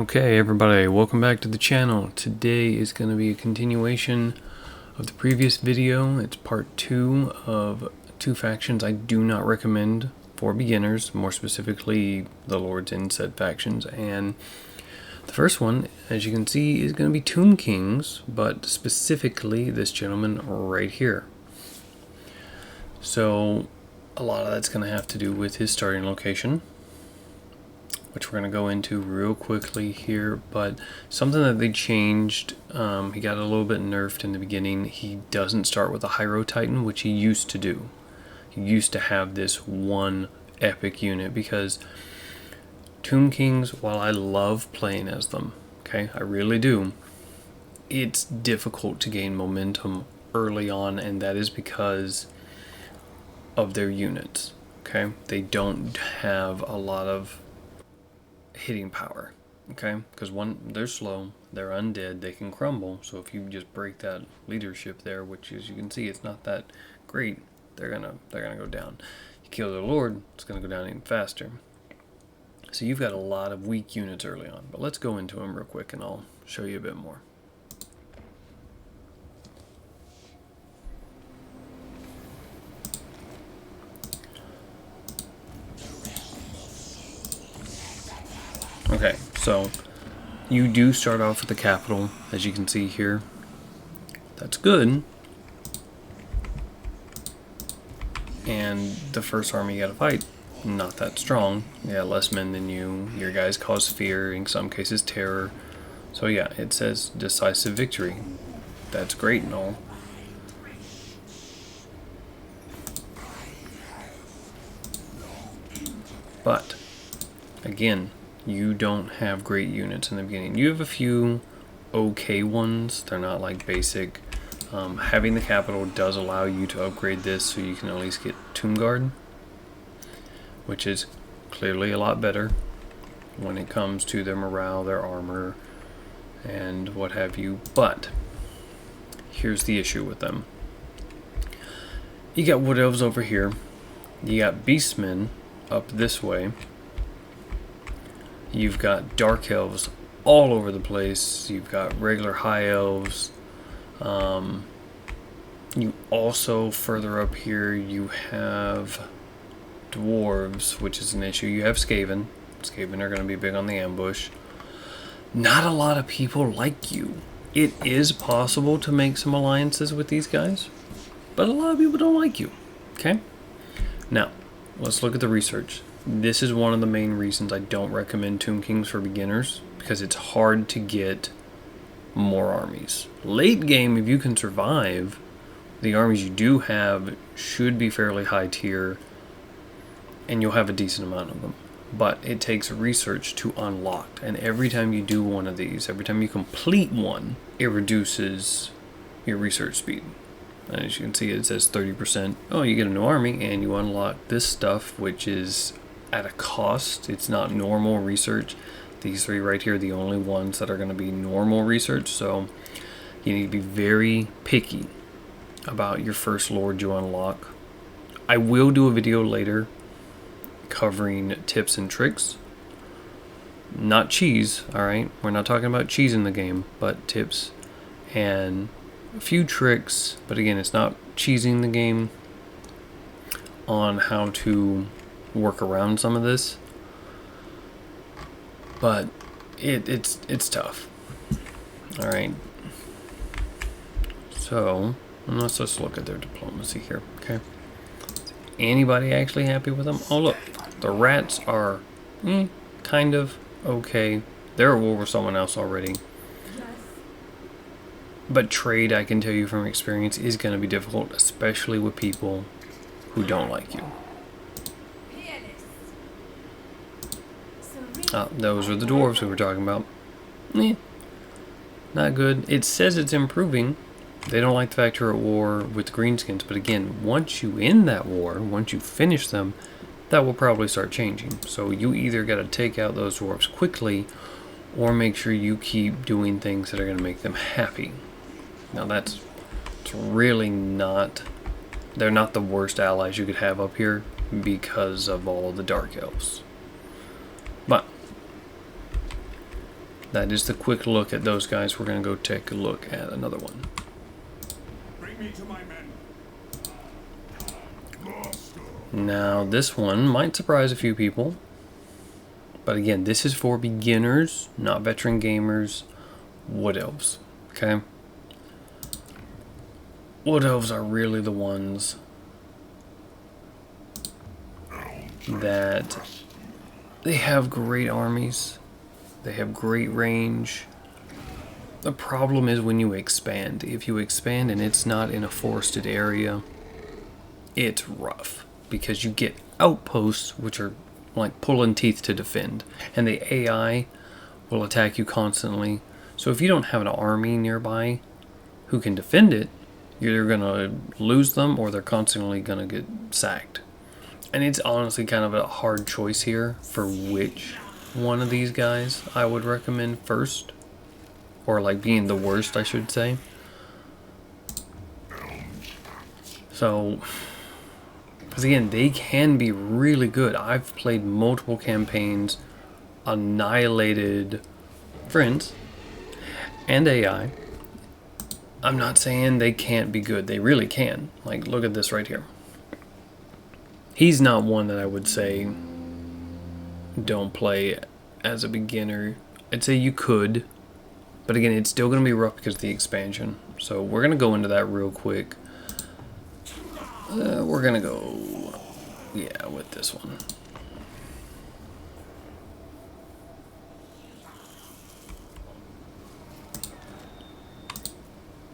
Okay everybody, welcome back to the channel. Today is going to be a continuation of the previous video. It's part 2 of 2 factions I do not recommend for beginners, more specifically the Lords in said factions. And the first one, as you can see, is going to be Tomb Kings, but specifically this gentleman right here. So a lot of that's going to have to do with his starting location, which we're going to go into real quickly here. But something that they changed, he got a little bit nerfed in the beginning. He doesn't start with a Hyro Titan, which he used to do. He used to have this one epic unit, because Tomb Kings, while I love playing as them, okay, I really do, it's difficult to gain momentum early on, and that is because of their units. Okay, they don't have a lot of hitting power, okay, because one, they're slow, they're undead, they can crumble. So if you just break that leadership there, which as you can see it's not that great, they're gonna go down. You kill their lord, it's gonna go down even faster. So you've got a lot of weak units early on, but let's go into them real quick and I'll show you a bit more. Okay, so you do start off with the capital, as you can see here. That's good. And the first army you gotta fight, not that strong. Yeah, less men than you. Your guys cause fear, in some cases terror. So yeah, it says decisive victory. That's great and all. But again, you don't have great units in the beginning. You have a few okay ones. They're not like basic. Having the capital does allow you to upgrade this, so you can at least get Tomb Guard, which is clearly a lot better when it comes to their morale, their armor, and what have you. But here's the issue with them. You got Wood Elves over here. You got Beastmen up this way. You've got Dark Elves all over the place. You've got regular High Elves. You also, further up here, you have Dwarves, which is an issue. You have Skaven. Skaven are going to be big on the ambush. Not a lot of people like you. It is possible to make some alliances with these guys, but a lot of people don't like you. Okay? Now, let's look at the research. This is one of the main reasons I don't recommend Tomb Kings for beginners, because it's hard to get more armies. Late game, if you can survive, the armies you do have should be fairly high tier, and you'll have a decent amount of them. But it takes research to unlock, and every time you do one of these, every time you complete one, it reduces your research speed. And as you can see, it says 30%. Oh, you get a new army, and you unlock this stuff, which is at a cost. It's not normal research. These 3 right here are the only ones that are going to be normal research, so you need to be very picky about your first lord you unlock. I will do a video later covering tips and tricks. Not cheese, alright? We're not talking about cheese in the game, but tips and a few tricks. But again, it's not cheesing the game on how to work around some of this, but it's tough. All right, so let's just look at their diplomacy here. Okay, anybody actually happy with them? Oh look, the rats are kind of okay. They're at war with someone else already. But trade, I can tell you from experience, is going to be difficult, especially with people who don't like you. Those are the dwarves we were talking about. Not good. It says it's improving. They don't like the fact you're at war with the greenskins, but again, once you end that war, once you finish them, that will probably start changing. So you either got to take out those dwarves quickly, or make sure you keep doing things that are going to make them happy. Now it's really not, they're not the worst allies you could have up here because of all the Dark Elves. But that is the quick look at those guys. We're going to go take a look at another one. Bring me to my men. Now, this one might surprise a few people. But again, this is for beginners, not veteran gamers. Wood Elves. Okay? Wood Elves are really the ones that they have great armies. They have great range. The problem is when you expand. If you expand and it's not in a forested area, it's rough. Because you get outposts, which are like pulling teeth to defend. And the AI will attack you constantly. So if you don't have an army nearby who can defend it, you're going to lose them or they're constantly going to get sacked. And it's honestly kind of a hard choice here for which one of these guys I would recommend first. Or like being the worst, I should say. So, because again, they can be really good. I've played multiple campaigns, annihilated friends and AI. I'm not saying they can't be good. They really can. Like, look at this right here. He's not one that I would say don't play as a beginner. I'd say you could. But again, it's still going to be rough because of the expansion. So we're going to go into that real quick. We're going to go, yeah, with this one.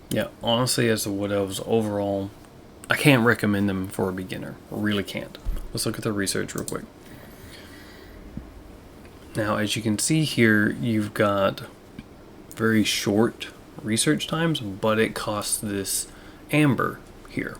Yeah, honestly, as the Wood Elves overall, I can't recommend them for a beginner. I really can't. Let's look at the research real quick. Now, as you can see here, you've got very short research times, but it costs this amber here.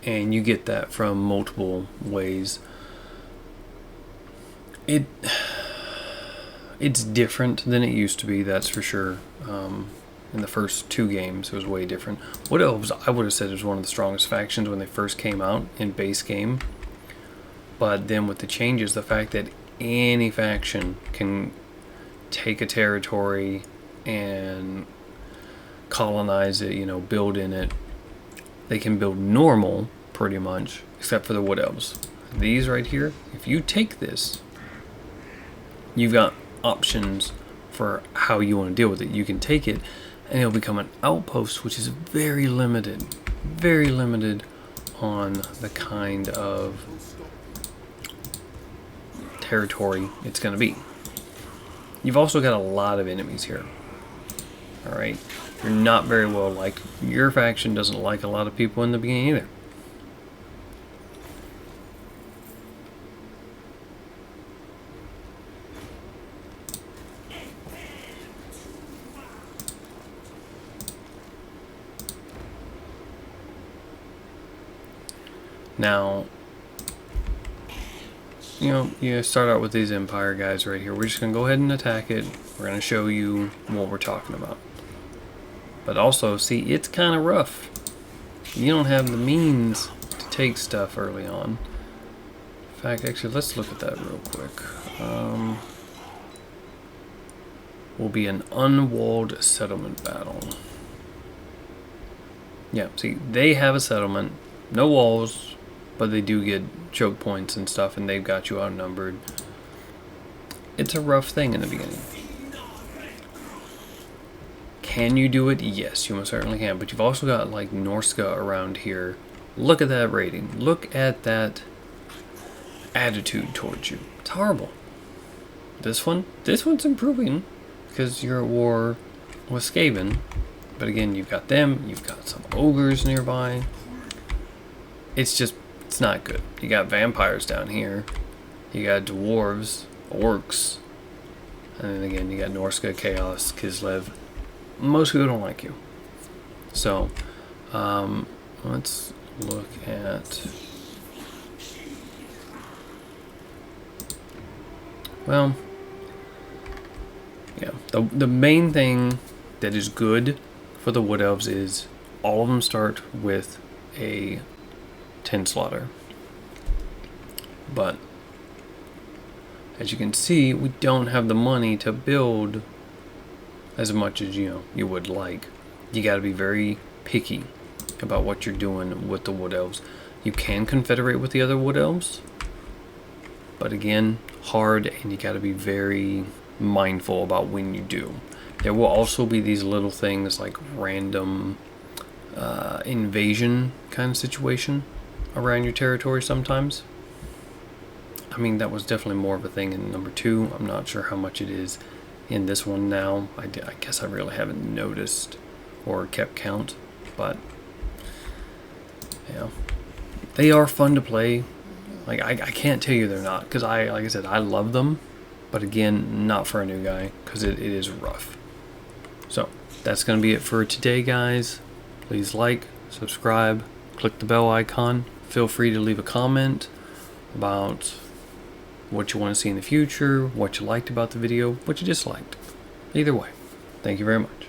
And you get that from multiple ways. It's different than it used to be, that's for sure. In the first two games, it was way different. Wood Elves, I would have said, was one of the strongest factions when they first came out in base game. But then with the changes, the fact that any faction can take a territory and colonize it, you know, build in it. They can build normal, pretty much, except for the Wood Elves. These right here, if you take this, you've got options for how you want to deal with it. You can take it, and it'll become an outpost, which is very limited on the kind of territory it's going to be. You've also got a lot of enemies here. Alright, you're not very well liked. Your faction doesn't like a lot of people in the beginning either. Now, you know, you start out with these Empire guys right here. We're just going to go ahead and attack it. We're going to show you what we're talking about. But also, see, it's kind of rough. You don't have the means to take stuff early on. In fact, actually, let's look at that real quick. Will be an unwalled settlement battle. Yeah, see, they have a settlement. No walls, but they do get choke points and stuff, and they've got you outnumbered. It's a rough thing in the beginning. Can you do it? Yes, you most certainly can. But you've also got like Norska around here. Look at that rating. Look at that attitude towards you. It's horrible. This one's improving because you're at war with Skaven. But again, you've got them. You've got some ogres nearby. It's not good. You got vampires down here. You got dwarves, orcs, and then again you got Norska, Chaos, Kislev. Most people don't like you. So, let's look at. Well, yeah. The main thing that is good for the Wood Elves is all of them start with a 10 slaughter. But as you can see, we don't have the money to build as much as you would like. You got to be very picky about what you're doing with the Wood Elves. You can confederate with the other Wood Elves, but again, hard, and you got to be very mindful about when you do. There will also be these little things like random invasion kind of situation around your territory sometimes. I mean, that was definitely more of a thing in number 2. I'm not sure how much it is in this one now. I guess I really haven't noticed or kept count, but yeah, they are fun to play. Like I can't tell you they're not, because like I said, I love them, but again, not for a new guy, because it is rough. So that's gonna be it for today, guys. Please like, subscribe, click the bell icon. Feel free to leave a comment about what you want to see in the future, what you liked about the video, what you disliked. Either way, thank you very much.